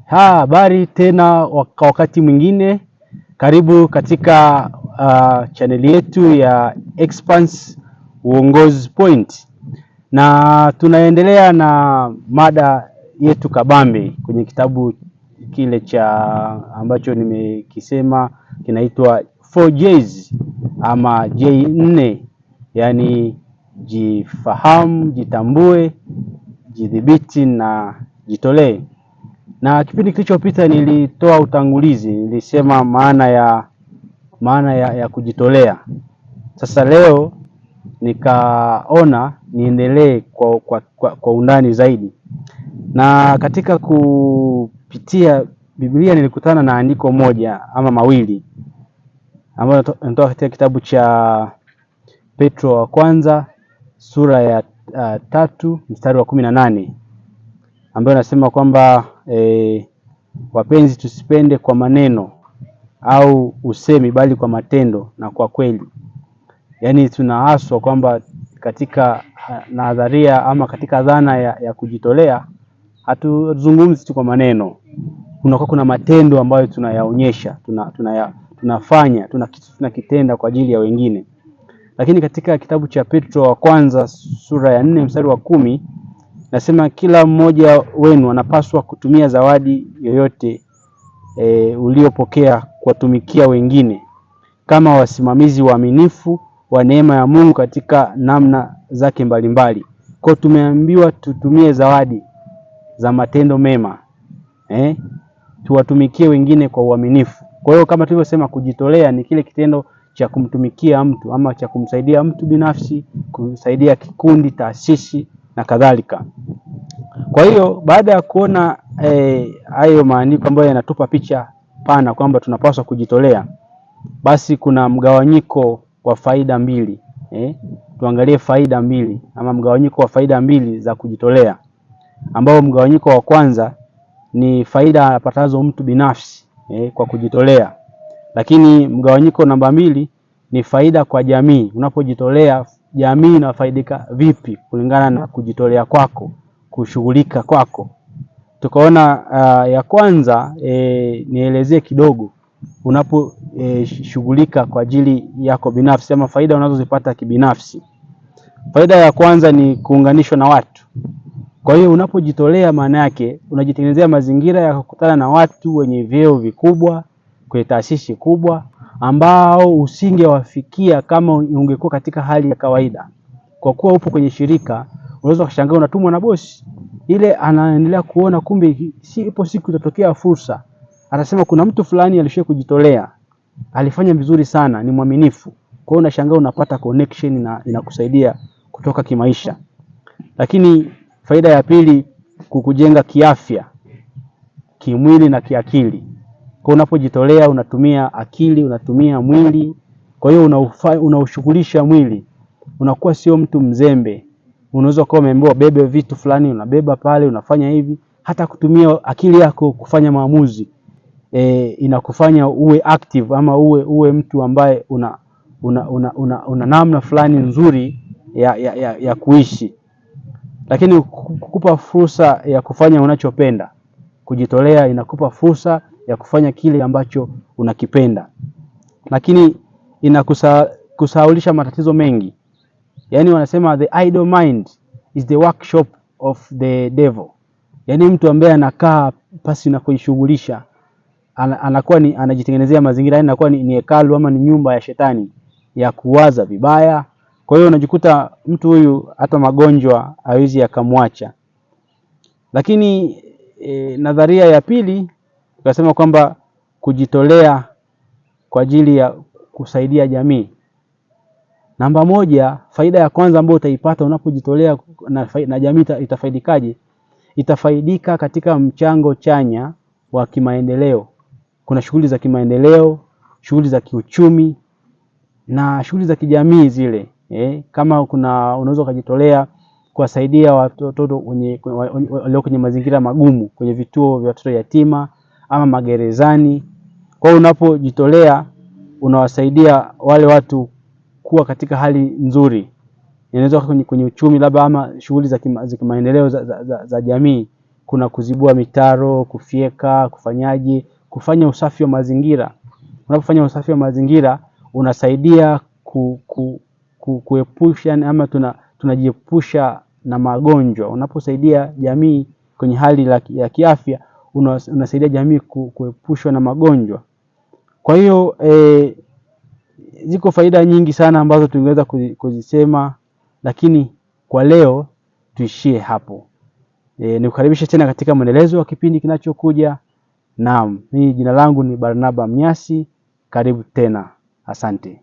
Habari tena wakati mwingine, karibu katika chaneli yetu ya Expanse Uongozi Point, na tunaendelea na mada yetu kabambe kwenye kitabu kile cha ambacho nimekisema kinaitwa 4J's ama J4, yani jifahamu, jitambue, jidhibiti na jitolee. Na kipindi kilichopita nilitoa utangulizi, nilisema maana ya kujitolea. Sasa leo nikaona niendelee kwa undani zaidi. Na katika kupitia Biblia nilikutana na andiko moja ama mawili ambayo natoka katika kitabu cha Petro wa kwanza sura ya 3 mstari wa 18, ambayo nasema kwamba wapenzi, tusipende kwa maneno au usemi, bali kwa matendo na kwa kweli. Yaani tunaaswa kwamba katika nadharia ama katika dhana ya kujitolea, hatuzungumzi tu kwa maneno. Kuna matendo ambayo tunayaonyesha, tunafanya, tunakitenda kwa ajili ya wengine. Lakini katika kitabu cha Petro wa kwanza sura ya 4 mstari wa 10 nasema kila mmoja wenu anapaswa kutumia zawadi yoyote uliopokea kuwatumikia wengine kama wasimamizi waaminifu wa neema ya Mungu katika namna zake mbalimbali. Kwa tumeambiwa tutumie zawadi za matendo mema, tuwatumikie wengine kwa uaminifu. Kwa hiyo kama tulivyosema, kujitolea ni kile kitendo cha kumtumikia mtu ama cha kumsaidia mtu binafsi, kusaidia kikundi, taasisi na kadhalika. Kwa hiyo baada ya kuona hayo maandiko ambayo yanatupa picha pana kwamba tunapaswa kujitolea, basi kuna mgawanyiko wa faida mbili. Tuangalie faida mbili ama mgawanyiko wa faida mbili za kujitolea, ambao mgawanyiko wa kwanza ni faida apatazo mtu binafsi kwa kujitolea. Lakini mgawanyiko namba 2 ni faida kwa jamii. Unapojitolea, jamii inafaidika vipi kulingana na kujitolea kwako, kushughulika kwako. Tukaona ya kwanza nielezee kidogo unaposhughulika kwa ajili yako binafsi ama faida unazozipata kibinafsi. Faida ya kwanza ni kuunganishwa na watu. Kwa hiyo unapojitolea, maana yake unajitengenezea mazingira ya kukutana na watu wenye vyeo vikubwa kwenye taasisi kubwa ambao usingewafikia kama ungekuwa katika hali ya kawaida. Kwa kuwa upo kwenye shirika, unaweza kushangaa unatumwa na bosi, ile anaendelea kuona kumbe ipo siku itatokea fursa. Anasema kuna mtu fulani alishaye kujitolea, alifanya vizuri sana, ni mwaminifu. Kwa hiyo unashangaa unapata connection na inakusaidia kutoka kimaisha. Lakini faida ya pili, kukujenga kiafya, kimwili na kiakili. Kwa unapojitolea unatumia akili, unatumia mwili. Kwa hiyo unaushughulisha mwili. Unakuwa sio mtu mzembe. Unaweza kuwa umeambiwa bebe vitu fulani, unabeba pale, unafanya hivi. Hata kutumia akili yako kufanya maamuzi inakufanya uwe active ama uwe mtu ambaye una namna fulani nzuri ya kuishi. Lakini kukupa fursa ya kufanya unachopenda. Kujitolea inakupa fursa ya kufanya kile ambacho unakipenda. Lakini inakusahaulisha matatizo mengi. Yaani wanasema the idle mind is the workshop of the devil. Yaani mtu ambaye anakaa pasi na kujishughulisha anakuwa anajitengenezea mazingira, yani anakuwa ni hekalu ama ni nyumba ya shetani ya kuwaza vibaya. Kwa hiyo unajikuta mtu huyu hata magonjwa hawezi yakamwacha. Lakini nadharia ya pili tukasema kwamba kujitolea kwa ajili ya kusaidia jamii. Namba 1, faida ya kwanza ambayo utaipata unapojitolea na jamii itafaidikaje? Itafaidika katika mchango chanya wa kimaendeleo. Kuna shughuli za kimaendeleo, shughuli za kiuchumi na shughuli za kijamii zile. Kama unaweza kujitolea kuwasaidia watoto walio kwenye mazingira magumu, kwenye vituo vya watoto yatima ama magerezani. Kwa hiyo unapojitolea unawasaidia wale watu kuwa katika hali nzuri. Inaweza kwenye uchumi labda ama shughuli za kimaendeleo za jamii. kuna kuzibua mitaro, kufyeka, kufanya usafi wa mazingira. Unapofanya usafi wa mazingira unasaidia kuepusha ama tunajiepusha na magonjwa. Unaposaidia jamii kwenye hali ya kiafya, unasaidia jamii kuepushwa na magonjwa. Kwa hiyo ziko faida nyingi sana ambazo tungeweza kuzisema, lakini kwa leo tuishie hapo. Nikukaribishe tena katika mwendelezo wa kipindi kinachokuja. Naam, mimi jina langu ni Barnaba Mnyasi. Karibu tena. Asante.